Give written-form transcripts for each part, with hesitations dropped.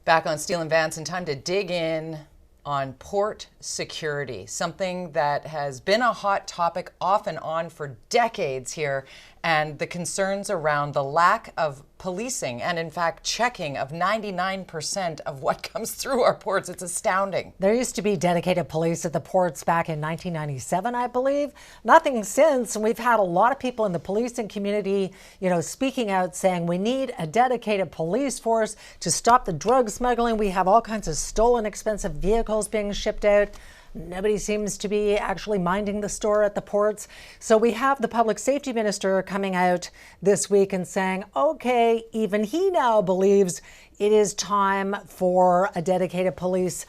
Back on Steel and Vance, and time to dig in on port security, something that has been a hot topic off and on for decades here, and the concerns around the lack of policing and, in fact, checking of 99% of what comes through our ports. It's astounding. There used to be dedicated police at the ports back in 1997, I believe. Nothing since. And we've had a lot of people in the policing community, speaking out saying we need a dedicated police force to stop the drug smuggling. We have all kinds of stolen, expensive vehicles being shipped out. Nobody seems to be actually minding the store at the ports. So we have the public safety minister coming out this week and saying, okay, even he now believes it is time for a dedicated police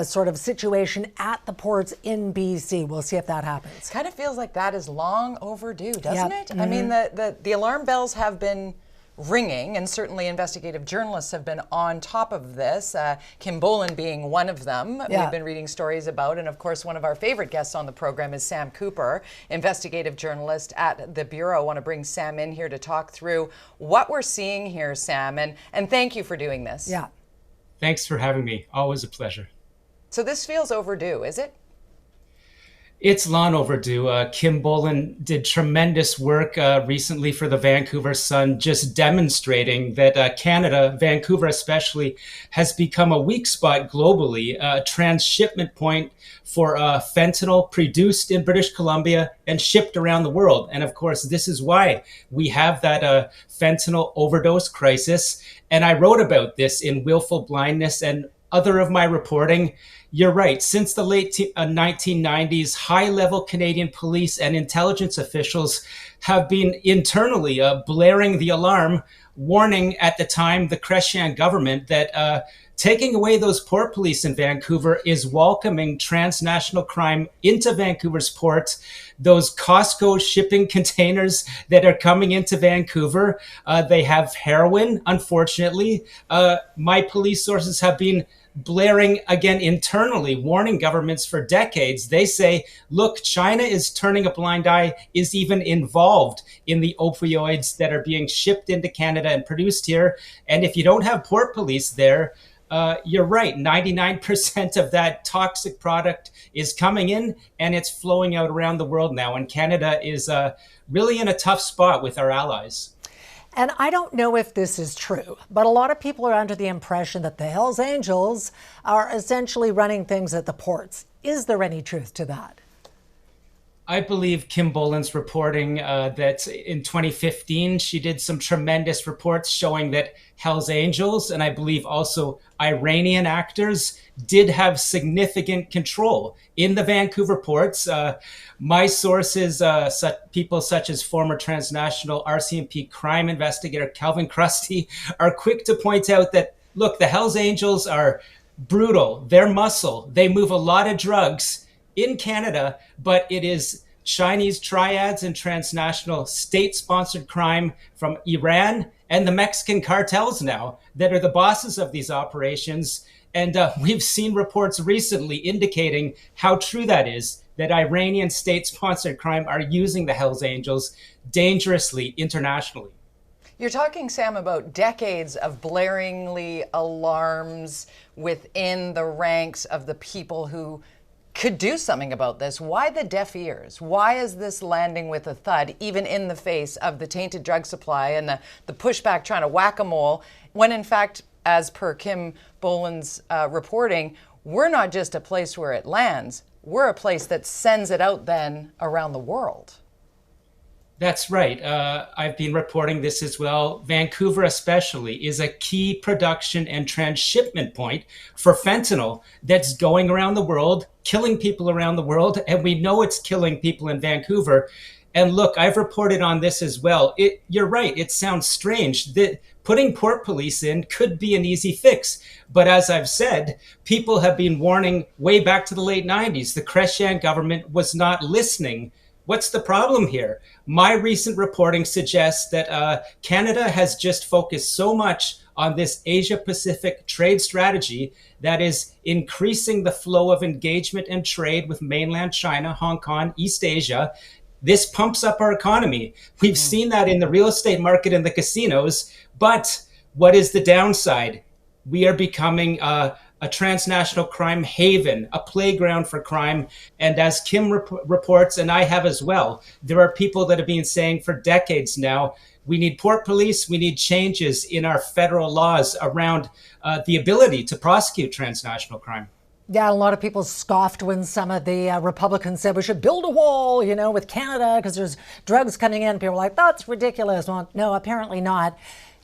sort of situation at the ports in BC. We'll see if that happens. Kind of feels like that is long overdue, doesn't it? Mm-hmm. I mean, the alarm bells have been ringing, and certainly investigative journalists have been on top of this, Kim Bolan being one of them. We've been reading stories about, and of course one of our favorite guests on the program is Sam Cooper, investigative journalist at the Bureau. I want to bring Sam in here to talk through what we're seeing here, Sam, and thank you for doing this. Yeah. Thanks for having me. Always a pleasure. So this feels overdue, is it? It's long overdue. Kim Bolan did tremendous work recently for the Vancouver Sun, just demonstrating that Canada, Vancouver especially, has become a weak spot globally, a transshipment point for fentanyl produced in British Columbia and shipped around the world. And of course, this is why we have that fentanyl overdose crisis. And I wrote about this in Willful Blindness and other of my reporting. You're right. Since the late 1990s, high-level Canadian police and intelligence officials have been internally blaring the alarm, warning at the time the Chrétien government that taking away those port police in Vancouver is welcoming transnational crime into Vancouver's ports. Those Costco shipping containers that are coming into Vancouver, they have heroin, unfortunately. My police sources have been blaring again internally, warning governments for decades. They say, look, China is turning a blind eye, is even involved in the opioids that are being shipped into Canada and produced here. And if you don't have port police there, you're right, 99% of that toxic product is coming in and it's flowing out around the world now. And Canada is really in a tough spot with our allies. And I don't know if this is true, but a lot of people are under the impression that the Hells Angels are essentially running things at the ports. Is there any truth to that? I believe Kim Bolan's reporting that in 2015, she did some tremendous reports showing that Hells Angels, and I believe also Iranian actors, did have significant control in the Vancouver ports. My sources, people such as former transnational RCMP crime investigator Calvin Krusty, are quick to point out that, look, the Hells Angels are brutal. They're muscle. They move a lot of drugs in Canada, but it is Chinese triads and transnational state-sponsored crime from Iran and the Mexican cartels now that are the bosses of these operations. And we've seen reports recently indicating how true that is, that Iranian state-sponsored crime are using the Hells Angels dangerously internationally. You're talking, Sam, about decades of blaringly alarms within the ranks of the people who could do something about this. Why the deaf ears? Why is this landing with a thud, even in the face of the tainted drug supply and the pushback trying to whack-a-mole, when in fact, as per Kim Bolan's reporting, we're not just a place where it lands, we're a place that sends it out then around the world. That's right. I've been reporting this as well. Vancouver especially is a key production and transshipment point for fentanyl that's going around the world, killing people around the world, and we know it's killing people in Vancouver. And look, I've reported on this as well. You're right, it sounds strange that putting port police in could be an easy fix. But as I've said, people have been warning way back to the late 90s. The Chrétien government was not listening. What's the problem here? My recent reporting suggests that Canada has just focused so much on this Asia-Pacific trade strategy that is increasing the flow of engagement and trade with mainland China, Hong Kong, East Asia. This pumps up our economy. We've seen that in the real estate market and the casinos. But what is the downside? we are becoming a transnational crime haven, a playground for crime. And as Kim reports, and I have as well, there are people that have been saying for decades now, we need port police, we need changes in our federal laws around the ability to prosecute transnational crime. Yeah, a lot of people scoffed when some of the Republicans said we should build a wall, with Canada because there's drugs coming in. People were like, that's ridiculous. Well, no, apparently not.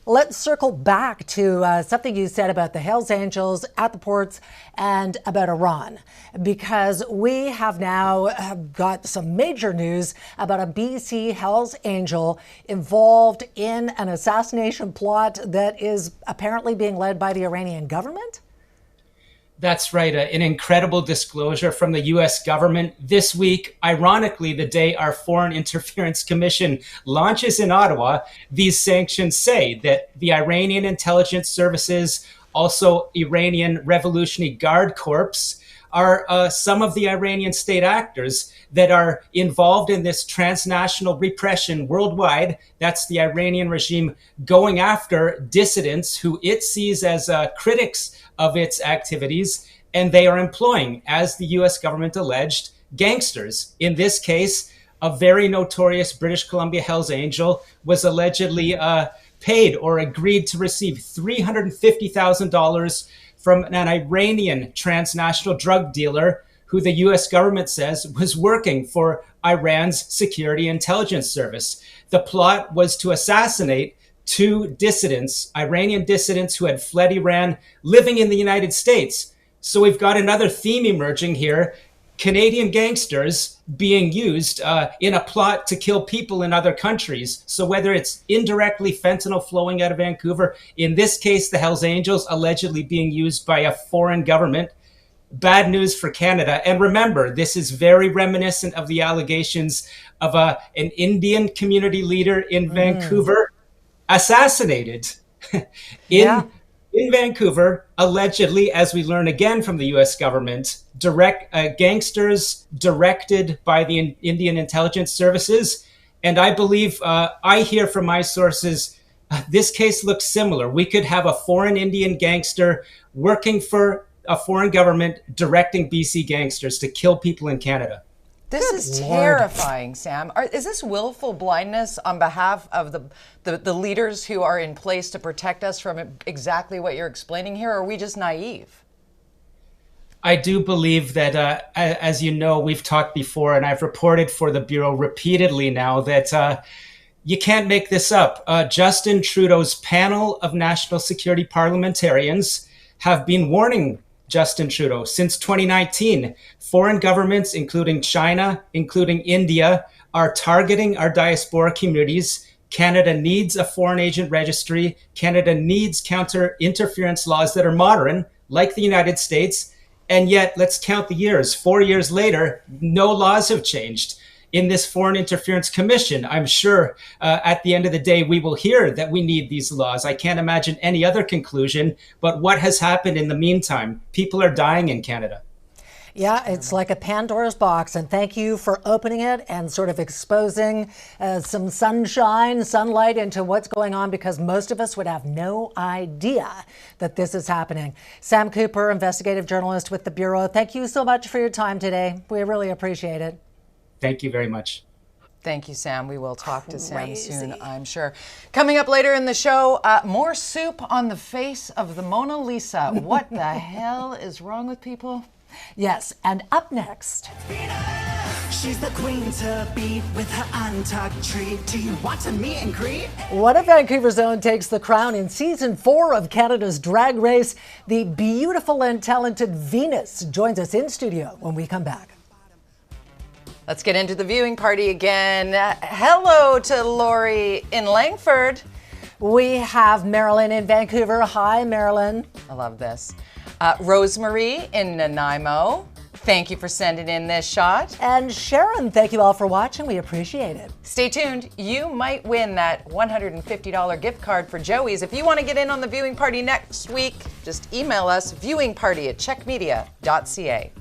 Let's circle back to something you said about the Hells Angels at the ports and about Iran, because we have now got some major news about a BC Hells Angel involved in an assassination plot that is apparently being led by the Iranian government. That's right. An incredible disclosure from the U.S. government this week. Ironically, the day our Foreign Interference Commission launches in Ottawa, these sanctions say that the Iranian intelligence services, also Iranian Revolutionary Guard Corps, are some of the Iranian state actors that are involved in this transnational repression worldwide. That's the Iranian regime going after dissidents who it sees as critics of its activities, and they are employing, as the US government alleged, gangsters. In this case, a very notorious British Columbia Hells Angel was allegedly paid or agreed to receive $350,000 from an Iranian transnational drug dealer who the US government says was working for Iran's Security Intelligence Service. The plot was to assassinate two dissidents, Iranian dissidents who had fled Iran, living in the United States. So we've got another theme emerging here. Canadian gangsters being used in a plot to kill people in other countries. So whether it's indirectly fentanyl flowing out of Vancouver, in this case, the Hells Angels allegedly being used by a foreign government, bad news for Canada. And remember, this is very reminiscent of the allegations of an Indian community leader in Vancouver assassinated in Vancouver, allegedly, as we learn again from the U.S. government, gangsters directed by the Indian intelligence services. And I believe, I hear from my sources, this case looks similar. We could have a foreign Indian gangster working for a foreign government directing BC gangsters to kill people in Canada. This is terrifying, Sam. Is this willful blindness on behalf of the leaders who are in place to protect us from exactly what you're explaining here, or are we just naive? I do believe that, as you know, we've talked before, and I've reported for the Bureau repeatedly now that you can't make this up. Justin Trudeau's panel of national security parliamentarians have been warning Justin Trudeau since 2019. Foreign governments, including China, including India, are targeting our diaspora communities. Canada needs a foreign agent registry. Canada needs counter-interference laws that are modern, like the United States. And yet, let's count the years. 4 years later, no laws have changed. In this Foreign Interference Commission, I'm sure at the end of the day, we will hear that we need these laws. I can't imagine any other conclusion. But what has happened in the meantime? People are dying in Canada. Yeah, it's like a Pandora's box, and thank you for opening it and sort of exposing some sunlight into what's going on, because most of us would have no idea that this is happening. Sam Cooper, investigative journalist with the Bureau, thank you so much for your time today. We really appreciate it. Thank you very much. Thank you, Sam. We will talk to Sam soon, I'm sure. Coming up later in the show, more soup on the face of the Mona Lisa. What the hell is wrong with people? Yes, and up next. She's the queen to beat with her untucked treat. Do you want to meet and greet? One of Vancouver's own takes the crown in season 4 of Canada's Drag Race. The beautiful and talented Venus joins us in studio when we come back. Let's get into the viewing party again. Hello to Lori in Langford. We have Marilyn in Vancouver. Hi, Marilyn. I love this. Rosemary in Nanaimo. Thank you for sending in this shot. And Sharon, thank you all for watching. We appreciate it. Stay tuned. You might win that $150 gift card for Joey's. If you want to get in on the viewing party next week, just email us viewingparty@chekmedia.ca.